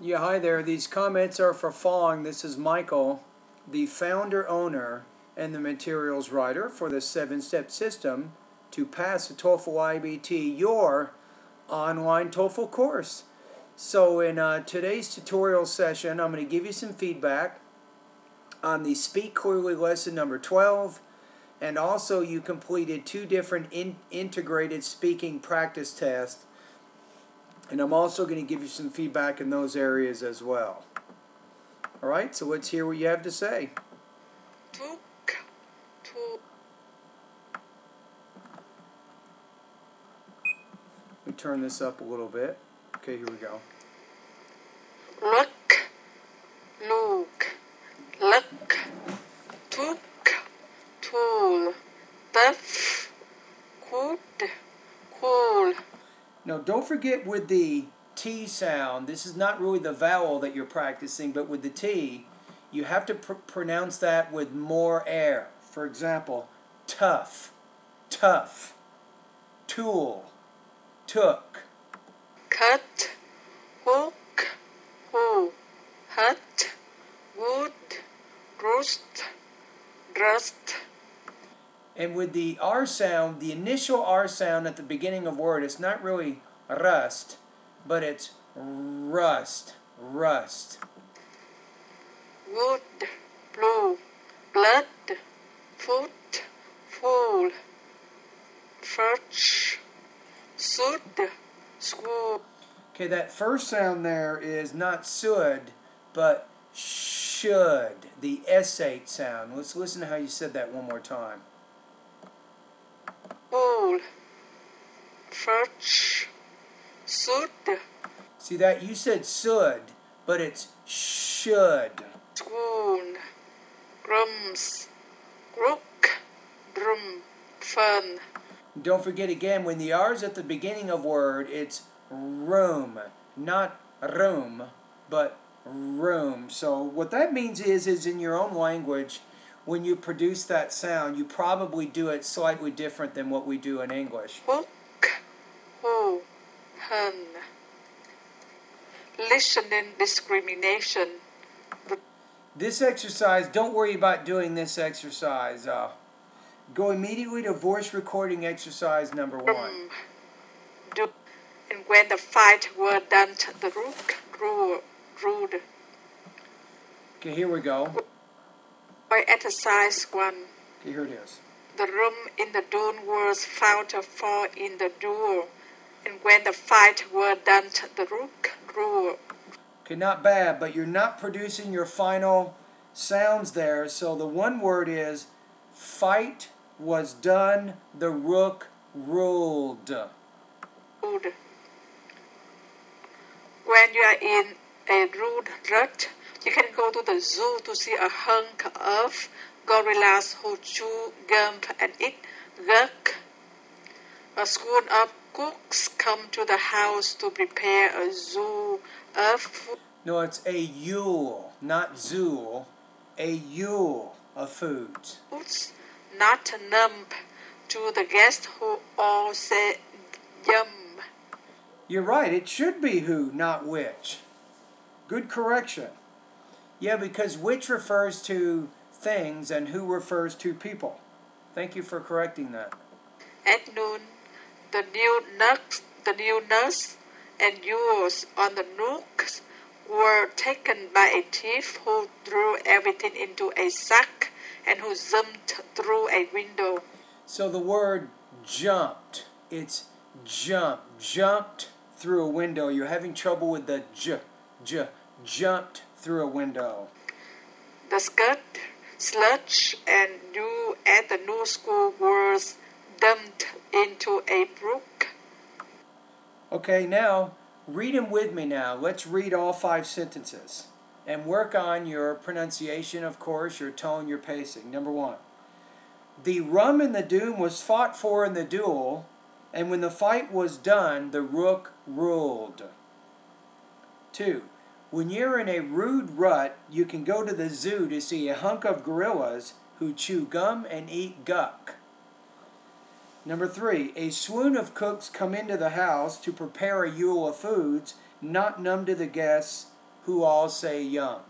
Yeah, hi there. These comments are for Fong. This is Michael, the founder, owner, and the materials writer for the 7-step system to pass the TOEFL IBT, your online TOEFL course. So in today's tutorial session, I'm going to give you some feedback on the Speak Clearly lesson number 12, and also you completed 2 different integrated speaking practice tests. And I'm also going to give you some feedback in those areas as well. Alright, so let's hear what you have to say. Let me turn this up a little bit. Okay, here we go. Look, took, tool, tough, could, cool. Now don't forget with the T sound, this is not really the vowel that you're practicing, but with the T, you have to pronounce that with more air. For example, tough, tough, tool, took. Cut, hook, who, hut, wood, roost, rust. And with the R sound, the initial R sound at the beginning of word, it's not really rust, but it's rust, rust. Wood, blue, blood, foot, fool, fetch, should, school. Okay, that first sound there is not should, but should, the S8 sound. Let's listen to how you said that one more time. School, fetch, should. See that? You said should, but it's should. School, grums, rook, drum, fun. Don't forget again, when the R is at the beginning of word, it's room, not room, but room. So what that means is in your own language, when you produce that sound, you probably do it slightly different than what we do in English. Hook, ho, hun. Listening discrimination. This exercise, don't worry about doing this exercise. Go immediately to voice recording exercise number 1. And when the 5 were done, the rook, rude. Okay, here we go. By exercise 1. Okay, here it is. The room in the dune was found to fall in the duel. And when the 5 were done, the rook, rule. Okay, not bad, but you're not producing your final sounds there. So the one word is fight was done, the rook ruled. When you are in a rude rut, you can go to the zoo to see a hunk of gorillas who chew gum and eat gurk. A squad of cooks come to the house to prepare a zoo of food. No, it's a yule, not zool. A yule of foods. Not numb to the guests who all say yum. You're right, it should be who, not which. Good correction. Yeah, because which refers to things and who refers to people. Thank you for correcting that. At noon, the new nurse and jewels on the nooks were taken by a thief who threw everything into a sack and who jumped through a window. So the word jumped, it's jumped through a window. You're having trouble with the jumped through a window. The skirt, sludge, and dew at the new school was dumped into a brook. Okay, now read them with me now. Let's read all 5 sentences and work on your pronunciation, of course, your tone, your pacing. Number 1. The rum and the doom was fought for in the duel, and when the fight was done, the rook ruled. 2. When you're in a rude rut, you can go to the zoo to see a hunk of gorillas who chew gum and eat guck. Number 3, a swoon of cooks come into the house to prepare a yule of foods, not numb to the guests who all say yum.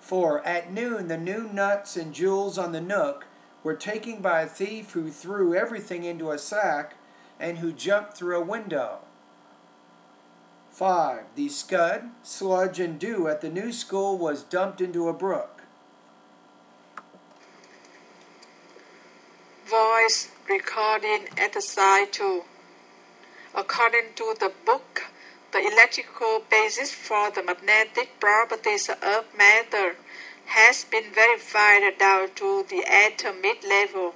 4. At noon, the new nuts and jewels on the nook were taken by a thief who threw everything into a sack and who jumped through a window. 5. The scud, sludge, and dew at the new school was dumped into a brook. Voice recording exercise 2. According to the book, the electrical basis for the magnetic properties of matter has been verified down to the atomic level.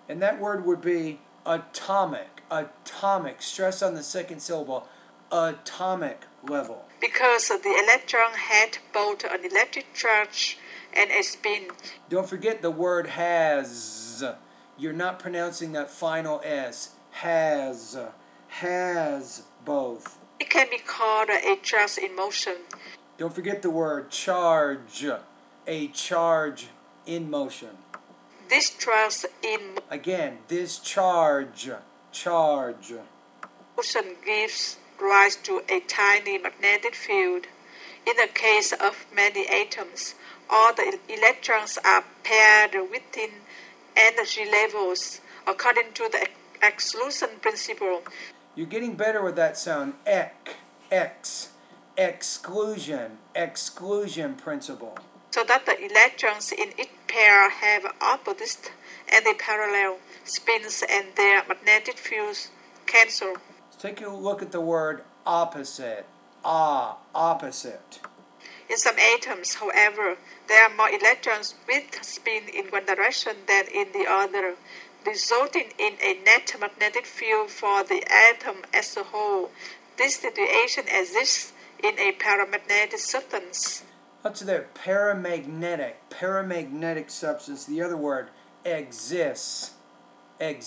And that word would be atomic. Atomic. Stress on the second syllable. Atomic level. Because the electron had both an electric charge and a spin. Don't forget the word has. You're not pronouncing that final S. Has. Has both. It can be called a charge in motion. Don't forget the word charge. A charge in motion. This charge in Again, this charge. Charge. motion gives rise to a tiny magnetic field. In the case of many atoms, all the electrons are paired within energy levels according to the exclusion principle. You're getting better with that sound. Exclusion principle. So that the electrons in each pair have opposite and the parallel spins and their magnetic fields cancel. Let's take a look at the word opposite. Opposite. In some atoms, however, there are more electrons with spin in one direction than in the other, resulting in a net magnetic field for the atom as a whole. This situation exists in a paramagnetic substance. What's there? Paramagnetic substance. The other word, exists. Okay,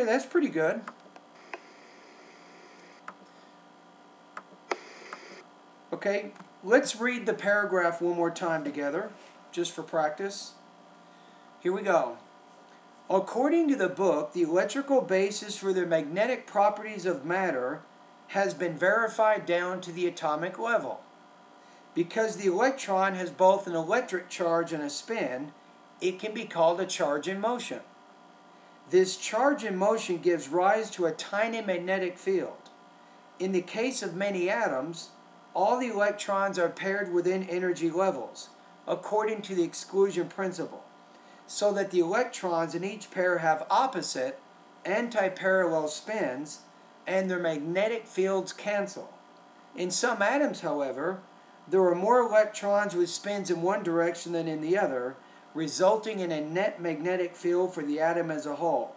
that's pretty good. Okay, let's read the paragraph one more time together, just for practice. Here we go. According to the book, the electrical basis for the magnetic properties of matter has been verified down to the atomic level. Because the electron has both an electric charge and a spin, it can be called a charge in motion. This charge in motion gives rise to a tiny magnetic field. In the case of many atoms, all the electrons are paired within energy levels, according to the exclusion principle, so that the electrons in each pair have opposite, anti-parallel spins, and their magnetic fields cancel. In some atoms, however, there are more electrons with spins in one direction than in the other, resulting in a net magnetic field for the atom as a whole.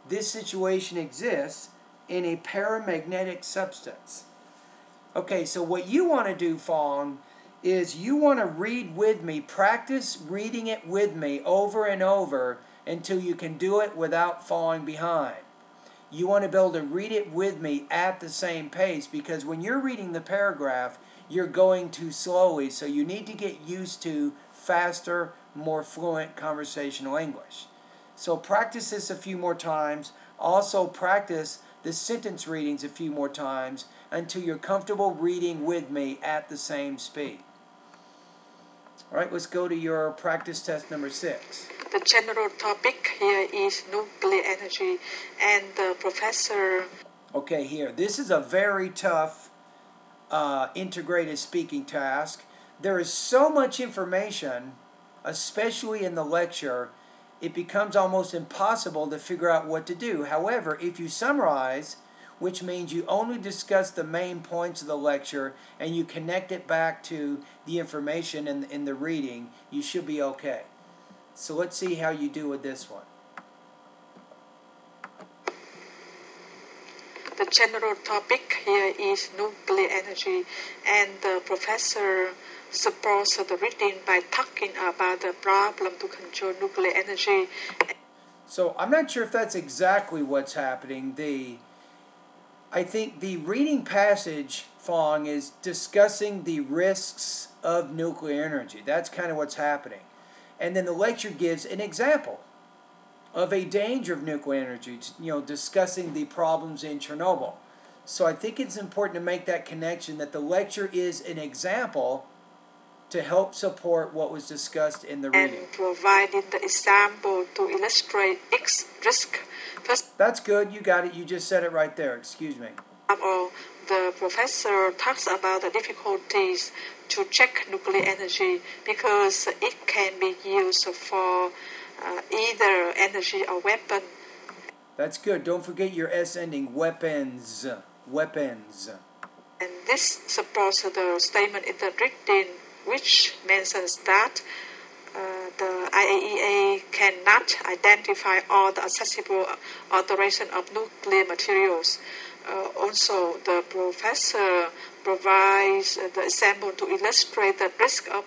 This situation exists in a paramagnetic substance. Okay, so what you want to do, Fong, is you want to read with me, practice reading it with me over and over until you can do it without falling behind. You want to be able to read it with me at the same pace, because when you're reading the paragraph, you're going too slowly, so you need to get used to faster, more fluent conversational English. So practice this a few more times. Also practice the sentence readings a few more times until you're comfortable reading with me at the same speed. All right, let's go to your practice test number 6. The general topic here is nuclear energy, and the professor... Okay, here. This is a very tough integrated speaking task. There is so much information, especially in the lecture, it becomes almost impossible to figure out what to do. However, if you summarize, which means you only discuss the main points of the lecture and you connect it back to the information in the reading, you should be okay. So let's see how you do with this one. The general topic here is nuclear energy, and the professor supports the reading by talking about the problem to control nuclear energy. So I'm not sure if that's exactly what's happening. I think the reading passage, Fong, is discussing the risks of nuclear energy. That's kind of what's happening. And then the lecture gives an example of a danger of nuclear energy, discussing the problems in Chernobyl. So I think it's important to make that connection that the lecture is an example to help support what was discussed in the reading. And providing the example to illustrate X risk. First That's good. You got it. You just said it right there. Excuse me. of all, the professor talks about the difficulties to check nuclear energy because it can be used for either energy or weapon. That's good. Don't forget your S ending. Weapons. Weapons. And this supports the statement in the reading, which mentions that the IAEA cannot identify all the accessible alteration of nuclear materials. Also, the professor provides the example to illustrate the risk of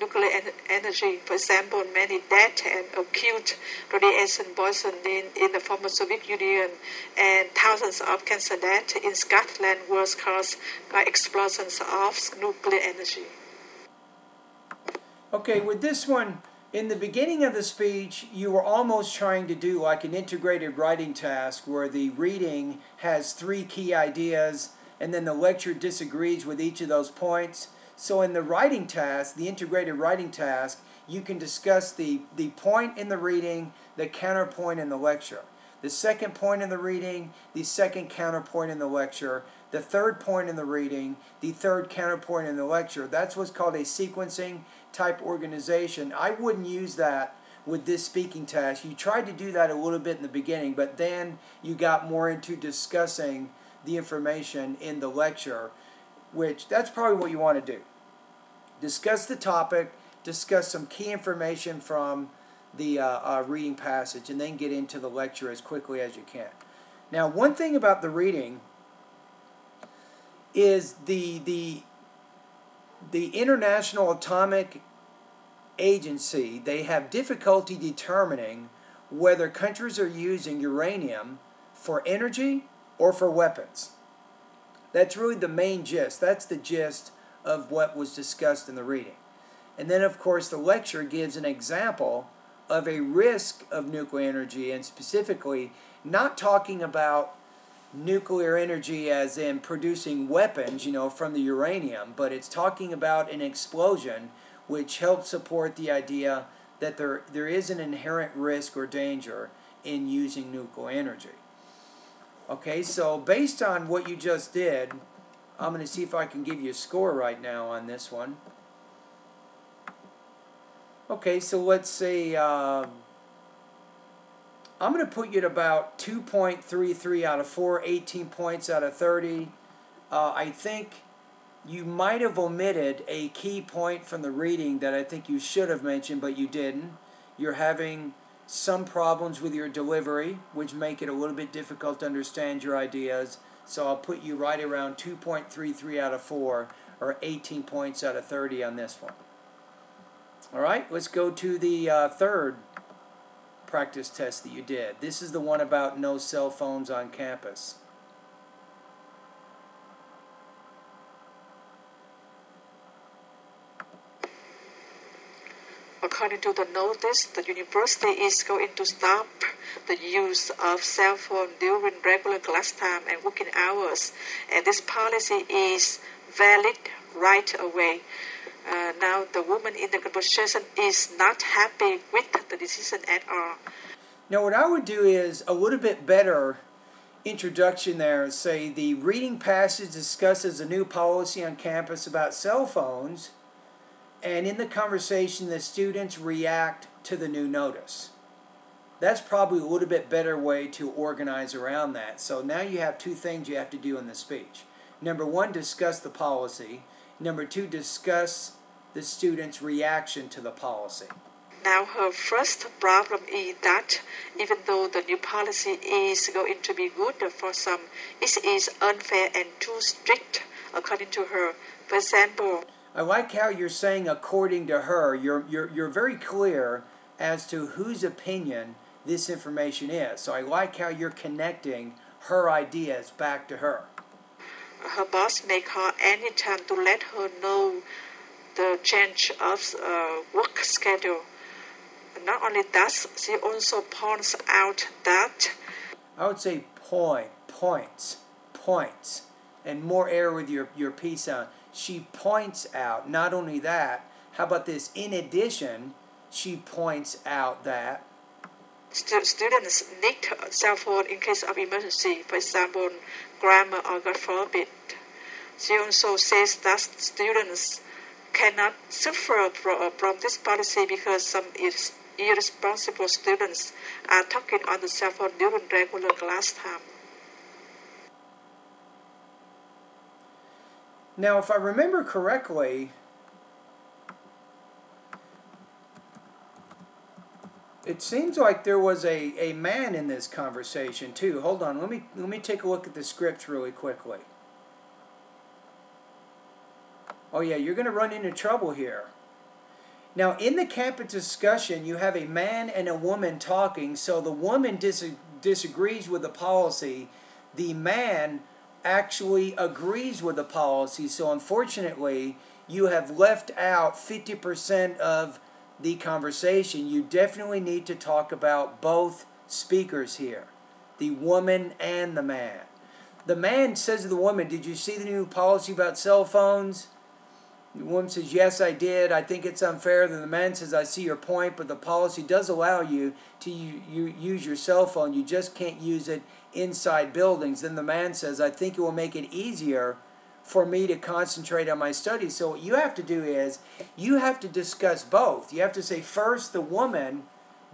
nuclear energy. For example, many death and acute radiation poisoning in the former Soviet Union and thousands of cancer deaths in Scotland was caused by explosions of nuclear energy. Okay, with this one, in the beginning of the speech, you were almost trying to do like an integrated writing task where the reading has 3 key ideas and then the lecture disagrees with each of those points. So in the writing task, the integrated writing task, you can discuss the point in the reading, the counterpoint in the lecture. The second point in the reading, the second counterpoint in the lecture, the third point in the reading, the third counterpoint in the lecture. That's what's called a sequencing type organization. I wouldn't use that with this speaking task. You tried to do that a little bit in the beginning, but then you got more into discussing the information in the lecture, which that's probably what you want to do. Discuss the topic, discuss some key information from the reading passage, and then get into the lecture as quickly as you can. Now, one thing about the reading is the International Atomic Agency, they have difficulty determining whether countries are using uranium for energy or for weapons. That's really the main gist. That's the gist of what was discussed in the reading. And then, of course, the lecture gives an example of a risk of nuclear energy, and specifically not talking about nuclear energy as in producing weapons, from the uranium, but it's talking about an explosion which helps support the idea that there is an inherent risk or danger in using nuclear energy. Okay, so based on what you just did, I'm going to see if I can give you a score right now on this one. Okay, so let's say I'm going to put you at about 2.33 out of 4, 18 points out of 30. I think you might have omitted a key point from the reading that I think you should have mentioned, but you didn't. You're having some problems with your delivery, which make it a little bit difficult to understand your ideas. So I'll put you right around 2.33 out of 4, or 18 points out of 30 on this one. All right, let's go to the third practice test that you did. This is the one about no cell phones on campus. According to the notice, the university is going to stop the use of cell phone during regular class time and working hours, and this policy is valid right away. Now, the woman in the conversation is not happy with the decision at all. Now, what I would do is a little bit better introduction there. Say the reading passage discusses a new policy on campus about cell phones, and in the conversation, the students react to the new notice. That's probably a little bit better way to organize around that. So now you have 2 things you have to do in the speech. Number 1, discuss the policy. Number 2, discuss the students' reaction to the policy. Now, her first problem is that even though the new policy is going to be good for some, it is unfair and too strict, according to her. For example, I like how you're saying according to her. You're very clear as to whose opinion this information is. So I like how you're connecting her ideas back to her. Her boss may call any time to let her know the change of work schedule. Not only that, she also points out that I would say points. points. And more air with your P sound. She points out. Not only that, how about this? In addition, she points out that students need a cell phone in case of emergency, for example, grammar or God forbid. She also says that students cannot suffer from this policy because some irresponsible students are talking on the cell phone during regular class time. Now, if I remember correctly, it seems like there was a man in this conversation too. Hold on, let me take a look at the scripts really quickly. Oh yeah, you're going to run into trouble here. Now, in the campus discussion, you have a man and a woman talking, so the woman disagrees with the policy. The man actually agrees with the policy, so unfortunately, you have left out 50% of the conversation. You definitely need to talk about both speakers here, the woman and the man. The man says to the woman, "Did you see the new policy about cell phones?" The woman says, "Yes, I did. I think it's unfair." Then the man says, "I see your point, but the policy does allow you to use your cell phone. You just can't use it inside buildings." Then the man says, "I think it will make it easier for me to concentrate on my studies." So what you have to do is you have to discuss both. You have to say first the woman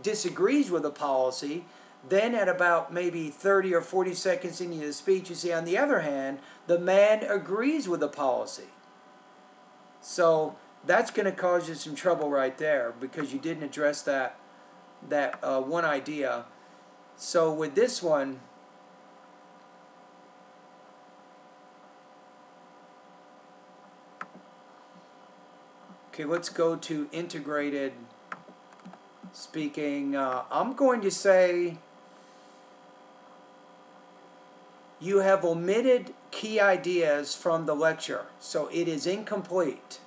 disagrees with the policy. Then at about maybe 30 or 40 seconds into the speech, you say, on the other hand, the man agrees with the policy. So that's going to cause you some trouble right there because you didn't address that one idea. So with this one, okay, let's go to integrated speaking. I'm going to say you have omitted key ideas from the lecture, so it is incomplete.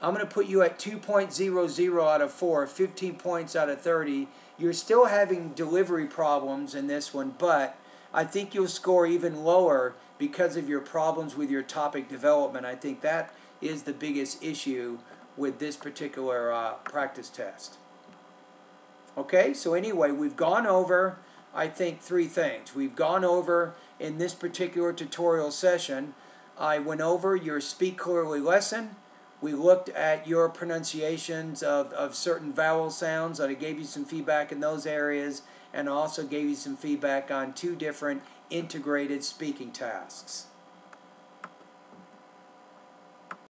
I'm going to put you at 2.00 out of 4, 15 points out of 30. You're still having delivery problems in this one, but I think you'll score even lower because of your problems with your topic development. I think that is the biggest issue with this particular practice test. Okay, so anyway, we've gone over, I think, 3 things. We've gone over, in this particular tutorial session, I went over your Speak Clearly lesson. We looked at your pronunciations of certain vowel sounds. I gave you some feedback in those areas, and also gave you some feedback on 2 different integrated speaking tasks.